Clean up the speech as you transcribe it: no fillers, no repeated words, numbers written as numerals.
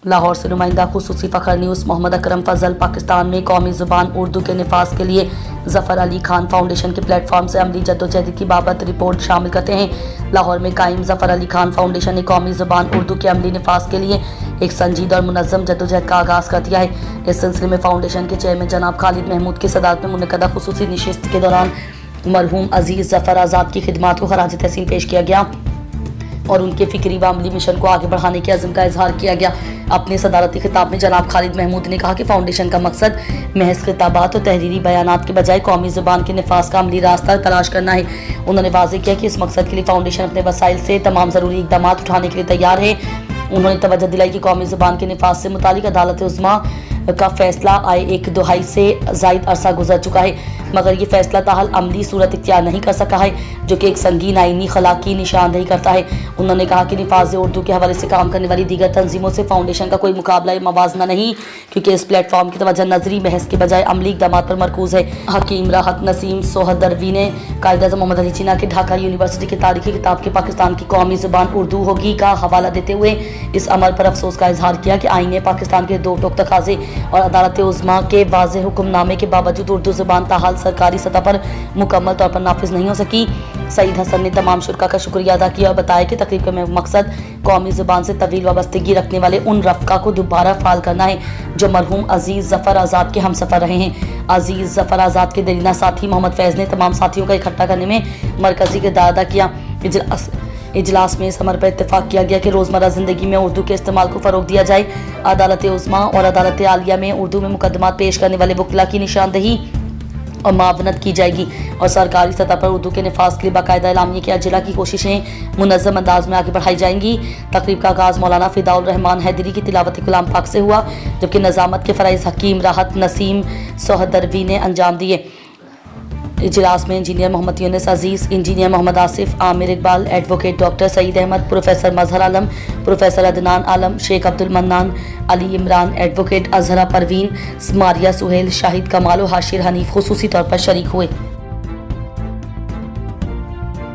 लाहौर से नुमाइंदा खुसूसी फ़ख्र न्यूज़ मोहम्मद अकरम फजल। पाकिस्तान में कौमी ज़ुबान उर्दू के निफाज के लिए ज़फ़र अली खान फाउंडेशन के प्लेटफॉर्म से अमली जद्दोजहद की बाबत रिपोर्ट शामिल करते हैं। लाहौर में कायम ज़फ़र अली खान फाउंडेशन ने कौमी ज़ुबान उर्दू के अमली निफाज के लिए एक संजीदा और मुनज़्ज़म जद्दोजहद का आगाज़ कर दिया है। इस सिलसिले में फाउंडेशन के चेयरमैन जनाब खालिद महमूद की सदारत में मुनक़दा खुसूसी नशिस्त के दौरान मरहूम अजीज़ ज़फ़र आज़ाद की खिदमात को खराज तहसीन पेश किया गया और उनके फ़िक्री व अमली मिशन को आगे बढ़ाने के अज़्म का इजहार किया गया। अपने सदारती खिताब में जनाब खालिद महमूद ने कहा कि फाउंडेशन का मकसद महज खिताबात और तहरीरी बयानात के बजाय कौमी ज़ुबान के निफाज का अमली रास्ता तलाश करना है। उन्होंने वाज़ेह किया कि इस मकसद के लिए फाउंडेशन अपने वसाइल से तमाम ज़रूरी इक़दाम उठाने के लिए तैयार है। उन्होंने तवज्जो दिलाई कि कौमी ज़ुबान के निफाज से मुतालिक अदालत उज़्मा का फैसला आए एक दुहाई से ज़ायद अरसा गुजर चुका है, मगर ये फैसला ताहल अमली सूरत इख्तियार नहीं कर सका है, जो कि एक संगीन आईनी खलाक की निशानदेही करता है। उन्होंने कहा कि निफाज उर्दू के हवाले से काम करने वाली दीगर तंजीमों से फाउंडेशन का कोई मुकाबला या मवाजना नहीं, क्योंकि इस प्लेटफॉर्म की तवज्जो नजरी बहस के बजाय अमली इक़दाम पर मरकूज है। हकीम राहत नसीम सोहदरवी ने कायद-ए-आज़म मोहम्मद अली जिन्ना के ढाका यूनिवर्सिटी की तारीखी किताब के पाकिस्तान की कौमी ज़ुबान उर्दू होगी का हवाला देते हुए इस अमल पर अफसोस का इजहार किया कि आईने पाकिस्तान के दो टोक तकाज़े और अदालत उज़्मा के वाज़ेह हुक्मनामे के बावजूद उर्दू ज़ुबान ताहाल सरकारी सतह पर मुकम्मल तौर पर नाफिज नहीं हो सकी। सईद हसन ने तमाम शुरका का शुक्रिया अदा किया और बताया कि तकरीब का मकसद कौमी ज़ुबान से तवील वाबस्तगी रखने वाले उन रफ़्का को दोबारा फ़ाल करना है जो मरहूम अजीज़ ज़फ़र आज़ाद के हमसफ़र रहे हैं। अजीज़ ज़फ़र आज़ाद के दरीना साथी मोहम्मद फैज़ ने तमाम साथियों का इकट्ठा करने में मरकज़ी किरदार अदा किया। इजलास में इस अमर पर इत्तेफाक किया गया कि रोज़मर्रा ज़िंदगी में उर्दू के इस्तेमाल को फ़रोग़ दिया जाए। अदालत उज़्मा और अदालत आलिया में उर्दू में मुकदमात पेश करने वाले वकीला की निशानदेही और मावनत की जाएगी और सरकारी सतह पर उर्दू के निफाज के लिए बाकायदा एलामिया की अजला की कोशिशें मुनज़्ज़म अंदाज में आगे बढ़ाई जाएंगी। तकरीब का आगाज़ मौलाना फ़िदाउल रहमान हैदरी की तिलावत कलाम पाक से हुआ, जबकि नज़ामत के फ़राइज़ हकीम राहत नसीम सोहदरवी ने अंजाम दिए। इजलास में engineer Muhammad Yunus Aziz, engineer Muhammad Asif, Amir Iqbal, advocate doctor Saeed Ahmad, professor Mazhar Alam, professor Adnan Alam, Sheikh Abdul Mannan, Ali Imran, advocate Azhra Parveen, Maria Suhail, Shahid Kamal और हाशिर हनीफ खुसूसी तौर पर शरीक हुए।